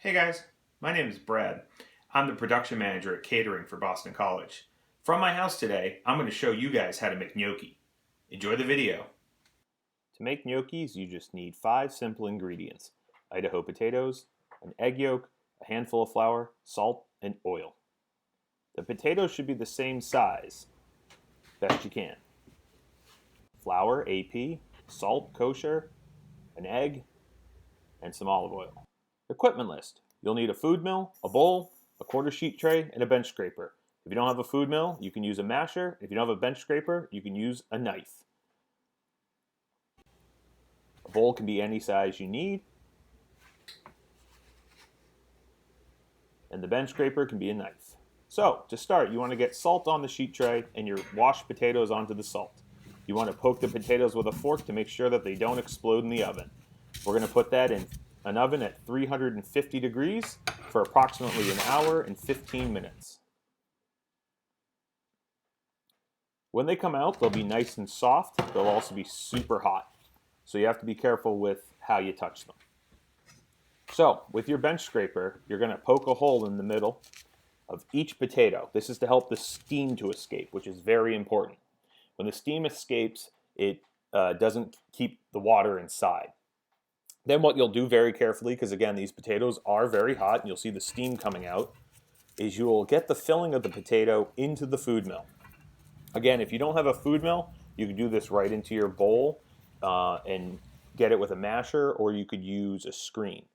Hey guys, my name is Brad. I'm the production manager at catering for Boston College. From my house today, I'm going to show you guys how to make gnocchi. Enjoy the video. To make gnocchis, you just need 5 simple ingredients: Idaho potatoes, an egg yolk, a handful of flour, salt, and oil. The potatoes should be the same size, best you can. Flour, AP, salt, kosher, an egg, and some olive oil. Equipment list. You'll need a food mill, a bowl, a quarter sheet tray, and a bench scraper. If you don't have a food mill, you can use a masher. If you don't have a bench scraper, you can use a knife. A bowl can be any size you need, and the bench scraper can be a knife. So, to start, you want to get salt on the sheet tray and your washed potatoes onto the salt. You want to poke the potatoes with a fork to make sure that they don't explode in the oven. We're going to put that in an oven at 350 degrees for approximately an hour and 15 minutes. When they come out, they'll be nice and soft. They'll also be super hot. So you have to be careful with how you touch them. So with your bench scraper, you're going to poke a hole in the middle of each potato. This is to help the steam to escape, which is very important. When the steam escapes, it doesn't keep the water inside. Then what you'll do very carefully, because again, these potatoes are very hot, and you'll see the steam coming out, is you will get the filling of the potato into the food mill. Again, if you don't have a food mill, you can do this right into your bowl and get it with a masher, or you could use a screen.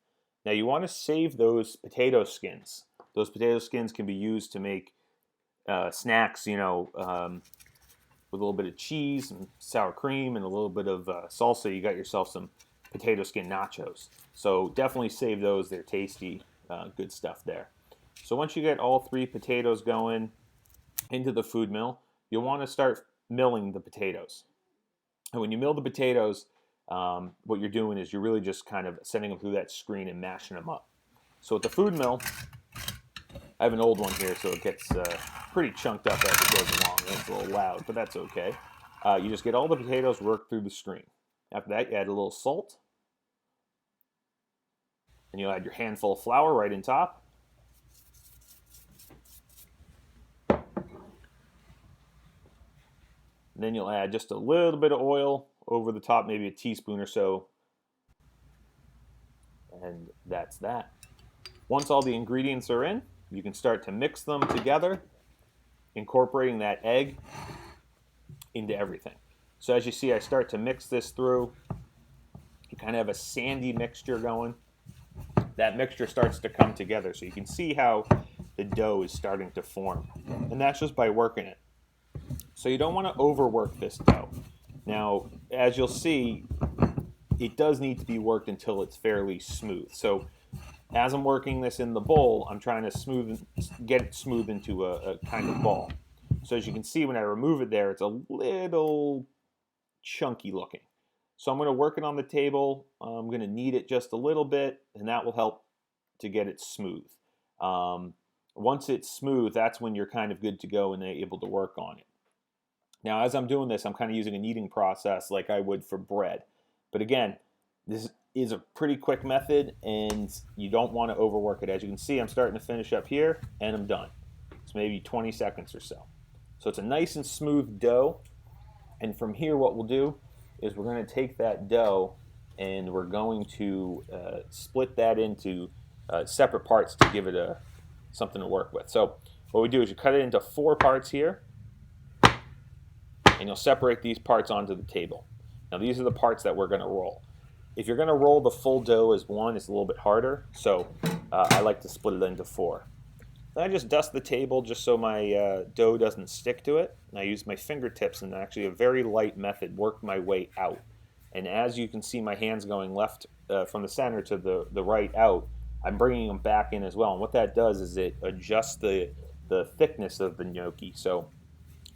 Now you want to save those potato skins. Those potato skins can be used to make snacks, with a little bit of cheese and sour cream and a little bit of salsa. You got yourself some potato skin nachos. So definitely save those. They're tasty, good stuff there. So once you get all 3 potatoes going into the food mill, you'll want to start milling the potatoes. And when you mill the potatoes, what you're doing is you're really just kind of sending them through that screen and mashing them up. So at the food mill, I have an old one here, so it gets pretty chunked up as it goes along. It's a little loud, but that's okay. You just get all the potatoes worked through the screen. After that, you add a little salt. And you'll add your handful of flour right in top. And then you'll add just a little bit of oil over the top, maybe a teaspoon or so. And that's that. Once all the ingredients are in, you can start to mix them together, incorporating that egg into everything. So as you see, I start to mix this through. You kind of have a sandy mixture going. That mixture starts to come together, so you can see how the dough is starting to form. And that's just by working it. So you don't want to overwork this dough. Now, as you'll see, it does need to be worked until it's fairly smooth. So as I'm working this in the bowl, I'm trying to get it smooth into a kind of ball. So as you can see, when I remove it there, it's a little chunky looking. So I'm going to work it on the table. I'm going to knead it just a little bit, and that will help to get it smooth. Once it's smooth, that's when you're kind of good to go and able to work on it. Now, as I'm doing this, I'm kind of using a kneading process like I would for bread. But again, this is a pretty quick method, and you don't want to overwork it. As you can see, I'm starting to finish up here, and I'm done. It's maybe 20 seconds or so. So it's a nice and smooth dough. And from here, what we'll do is we're going to take that dough and we're going to split that into separate parts to give it something to work with. So what we do is you cut it into 4 parts here, and you'll separate these parts onto the table. Now these are the parts that we're going to roll. If you're going to roll the full dough as one, it's a little bit harder, so I like to split it into 4. Then I just dust the table just so my dough doesn't stick to it. And I use my fingertips and actually a very light method, work my way out. And as you can see my hands going left from the center to the right out, I'm bringing them back in as well. And what that does is it adjusts the thickness of the gnocchi. So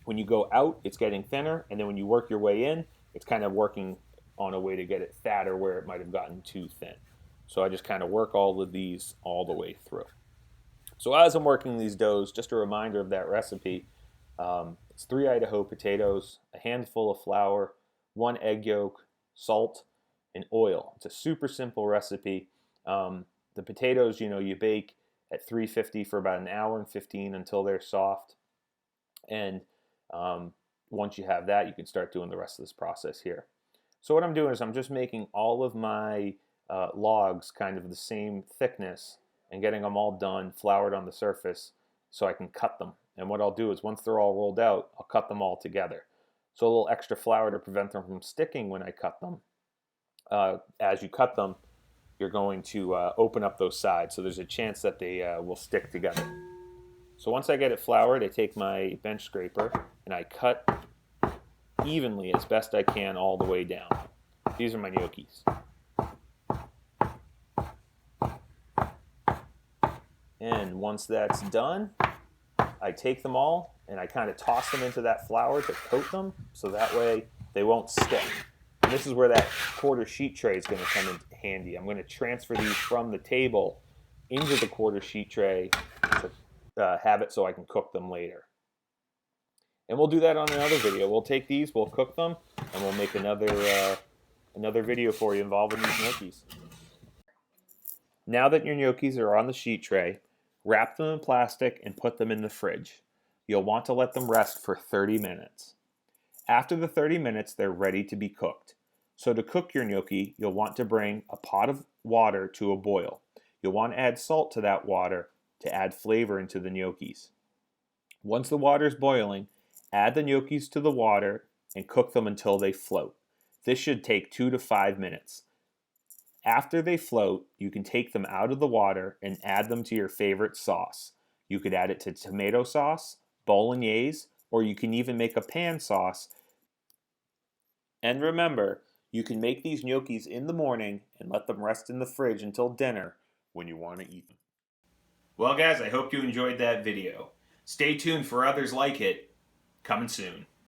when you go out, it's getting thinner, and then when you work your way in, it's kind of working on a way to get it fatter where it might have gotten too thin. So I just kind of work all of these all the way through. So as I'm working these doughs, just a reminder of that recipe. It's 3 Idaho potatoes, a handful of flour, 1 egg yolk, salt, and oil. It's a super simple recipe. The The potatoes, you bake at 350 for about an hour and 15 until they're soft. And once you have that, you can start doing the rest of this process here. So what I'm doing is I'm just making all of my logs kind of the same thickness and getting them all done, floured on the surface, so I can cut them. And what I'll do is once they're all rolled out, I'll cut them all together. So a little extra flour to prevent them from sticking when I cut them. As you cut them, you're going to open up those sides, so there's a chance that they will stick together. So once I get it floured, I take my bench scraper and I cut evenly as best I can all the way down. These are my gnocchis. And once that's done, I take them all and I kind of toss them into that flour to coat them so that way they won't stick. And this is where that quarter sheet tray is going to come in handy. I'm going to transfer these from the table into the quarter sheet tray to have it so I can cook them later. And we'll do that on another video. We'll take these, we'll cook them, and we'll make another video for you involving these gnocchis. Now that your gnocchis are on the sheet tray, wrap them in plastic and put them in the fridge. You'll want to let them rest for 30 minutes. After the 30 minutes, they're ready to be cooked. So to cook your gnocchi, you'll want to bring a pot of water to a boil. You'll want to add salt to that water to add flavor into the gnocchis. Once the water is boiling, add the gnocchis to the water and cook them until they float. This should take 2 to 5 minutes. After they float, you can take them out of the water and add them to your favorite sauce. You could add it to tomato sauce, bolognese, or you can even make a pan sauce. And remember, you can make these gnocchis in the morning and let them rest in the fridge until dinner when you want to eat them. Well guys, I hope you enjoyed that video. Stay tuned for others like it, coming soon.